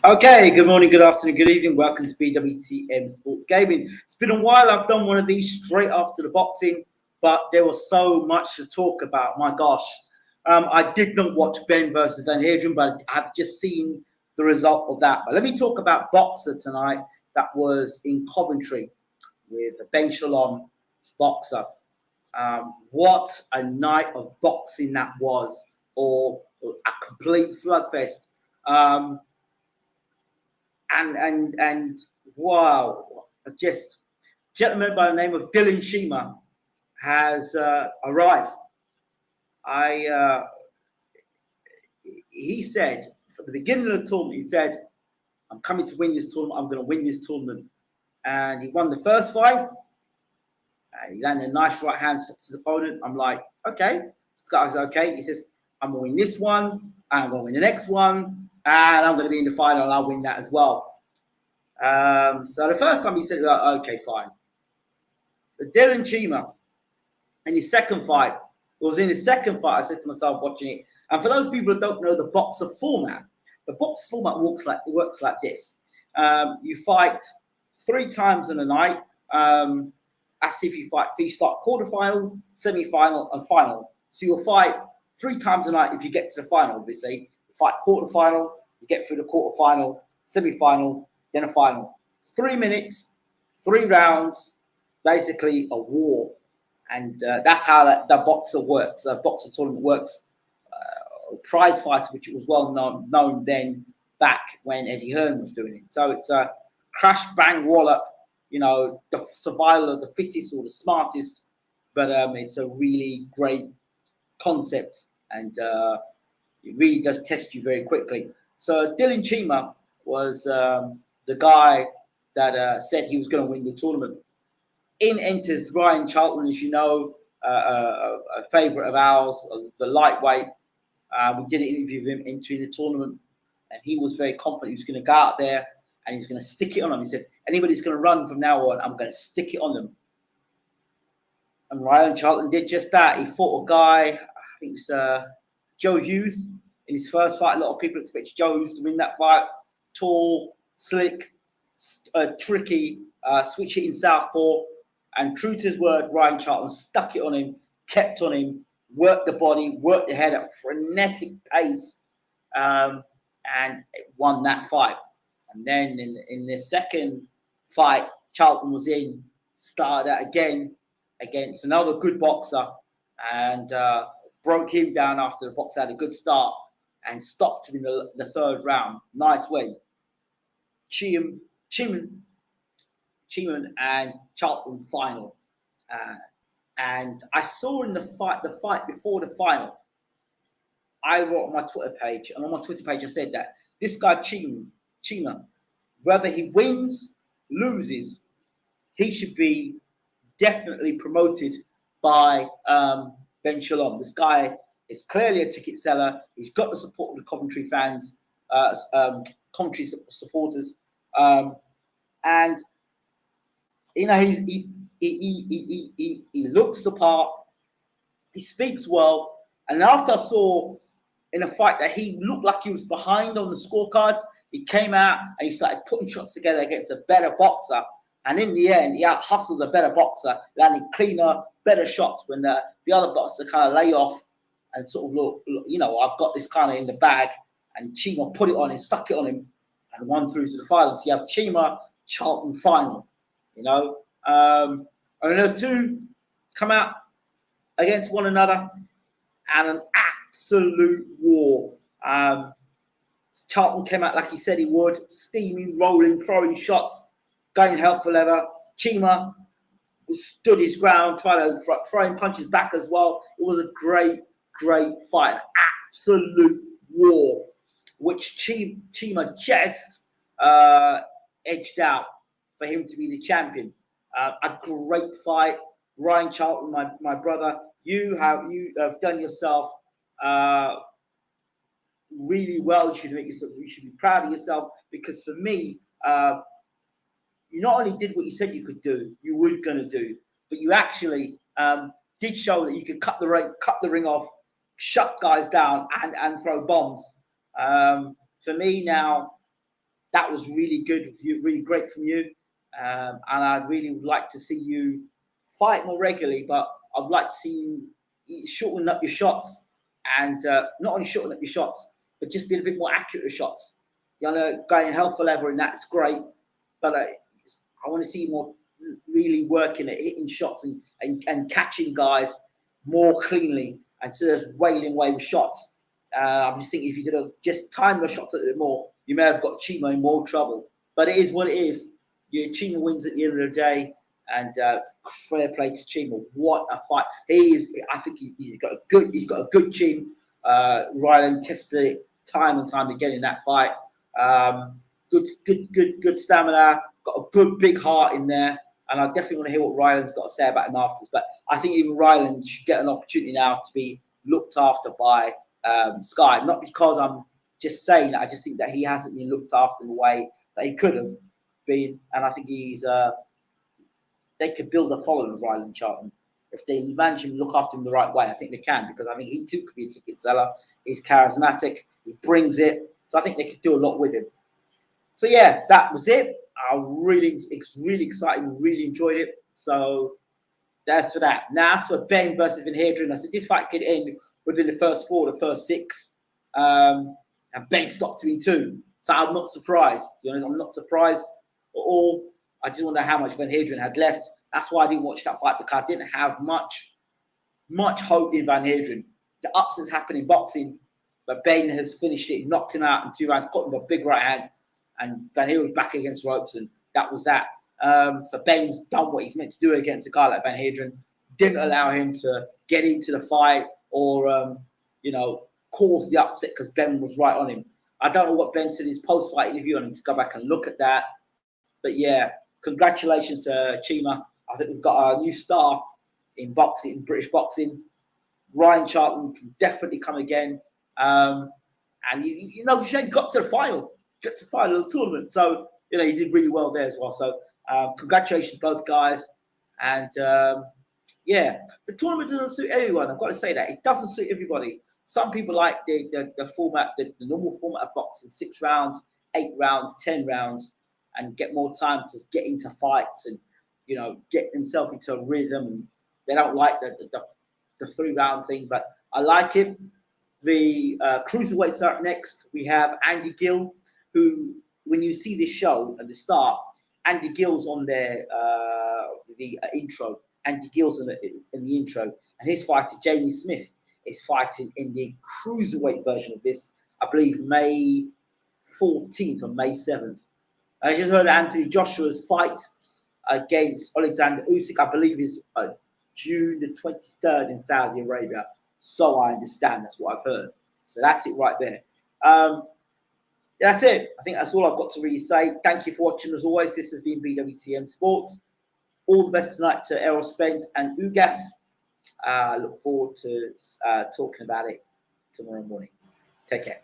Okay, good morning, good afternoon, good evening. Welcome to BWTM Sports Gaming. It's been a while. I've done one of these straight after the boxing, but there was so much to talk about. My gosh. I did not watch Benn versus Heerden, but I've just seen the result of that. But let me talk about boxer tonight that was in Coventry with Ben SHALOM, boxer. What a night of boxing that was, or a complete slugfest. And wow, just a gentleman by the name of Cheema has arrived. He said from the beginning of the tournament, he said, "I'm coming to win this tournament. I'm going to win this tournament." And he won the first fight. He landed a nice right hand, stopped his opponent. I'm like, okay, this guy's okay. He says, "I'm going to win this one. I'm going to win the next one. And I'm going to be in the final, and I'll win that as well." So the first time he said, okay, fine. But Cheema, in his second fight, I said to myself watching it, and for those people who don't know the boxer format, the boxer format works like this. You fight 3 times in a night, as if you start quarterfinal, semi-final, and final. So you'll fight 3 times a night if you get to the final, obviously. You fight quarterfinal, you get through the quarterfinal, semi-final, then a final. 3 minutes, 3 rounds, basically a war. And that's how the boxer works. The boxer tournament works. Prize fighter, which was well known then back when Hearn was doing it. So it's a crash, bang, wallop, the survival of the fittest or the smartest. But it's a really great concept, and it really does test you very quickly. So Cheema was the guy that said he was going to win the tournament. In enters Charlton, as you know, a favourite of ours, the lightweight. We did an interview with him entering the tournament, and he was very confident he was going to go out there and he's going to stick it on them. He said, "Anybody's going to run from now on, I'm going to stick it on them." And Charlton did just that. He fought a guy, I think it's Joe Hughes, in his first fight. A lot of people expect Joe Hughes to win that fight. Tall, slick, tricky, switch hitting southpaw. And true to his word, Charlton stuck it on him, kept on him, worked the body, worked the head at frenetic pace, and won that fight. And then in the second fight, Charlton was started out again against another good boxer, and broke him down after the boxer had a good start and stopped him in the third round. Nice win. Cheema and Charlton final. And I saw in the fight before the final, I wrote on my Twitter page, and on my Twitter page I said that this guy Cheema, whether he wins, loses, he should be definitely promoted by Ben SHALOM. This guy is clearly a ticket seller. He's got the support of the Coventry fans, Coventry supporters, and he looks the part. He speaks well. And after I saw in a fight that he looked like he was behind on the scorecards, he came out and he started putting shots together against a better boxer. And in the end, he out-hustled the better boxer, landing cleaner, better shots when the other boxer kind of lay off and sort of look, I've got this kind of in the bag. And Cheema put it on him, stuck it on him, and won through to the final. So you have Cheema, Charlton final, and those two come out against one another and an absolute war. Charlton came out like he said he would, steaming, rolling, throwing shots, going hell for leather. Cheema stood his ground, trying to throwing punches back as well. It was a great fight, an absolute war, which Cheema just edged out for him to be the champion. A great fight. Charlton, my brother, you have done yourself really well. You should be proud of yourself, because for me, you not only did what you said you could do, you were going to do, but you actually did show that you could cut the ring off, shut guys down, and throw bombs. For me now, that was really good of you, really great from you. And I'd really would like to see you fight more regularly, but I'd like to see you shorten up your shots, and not only shorten up your shots, but just be a bit more accurate with shots. You know, going hell for leather, and that's great, but I want to see you more really working at hitting shots and catching guys more cleanly instead of wailing away with shots. I'm just thinking if you could have just timed the shots a little bit more, you may have got Cheema in more trouble. But it is what it is. Cheema wins at the end of the day, and fair play to Cheema. What a fight! I think he's got a good chin. Ryland tested it time and time again in that fight. Good stamina. Got a good big heart in there, and I definitely want to hear what Ryland's got to say about him afterwards. But I think even Ryland should get an opportunity now to be looked after by Sky. Not because I'm just saying that. I just think that he hasn't been looked after in the way that he could have been, and I think they could build a following of Ryland Charlton if they manage him to look after him the right way. I think they can, because I think he too could be a ticket seller. He's charismatic. He brings it. So I think they could do a lot with him. So yeah, that was it. It's really exciting. Really enjoyed it. So that's for that. Now for Benn versus Heerden, I said this fight could end within the first 4, the first 6, and Benn stopped me too. So I'm not surprised. You know, I'm not surprised at all. I just wonder how much Heerden had left. That's why I didn't watch that fight, because I didn't have much hope in Heerden. The upsets happen in boxing, but Benn has finished it, knocked him out in 2 rounds, got him with a big right hand, and Heerden was back against ropes, and that was that. So Benn's done what he's meant to do against a guy like Heerden. Didn't allow him to get into the fight or, cause the upset, because Benn was right on him. I don't know what Benn said in his post-fight interview. I need to go back and look at that. But yeah, congratulations to Cheema. I think we've got a new star in boxing, in British boxing. Ryan Charlton can definitely come again. And he got to the final. Got to the final of the tournament. So, he did really well there as well. So congratulations to both guys. And yeah, the tournament doesn't suit everyone. I've got to say that. It doesn't suit everybody. Some people like the format, the normal format of boxing, 6 rounds, 8 rounds, 10 rounds, and get more time to get into fights and, get themselves into a rhythm. And they don't like the 3-round thing, but I like it. The cruiserweights are up next. We have Andy Gill, who, when you see this show at the start, Andy Gill's on there, the intro. Andy Gill's in the intro, and his fighter, Jamie Smith, is fighting in the cruiserweight version of this, I believe May 14th or May 7th. I just heard Anthony Joshua's fight against Alexander Usyk, I believe, is June the 23rd in Saudi Arabia. So I understand. That's what I've heard. So that's it right there. That's it. I think that's all I've got to really say. Thank you for watching. As always, this has been BWTM Sports. All the best tonight to Errol Spence and Ugas. I look forward to talking about it tomorrow morning. Take care.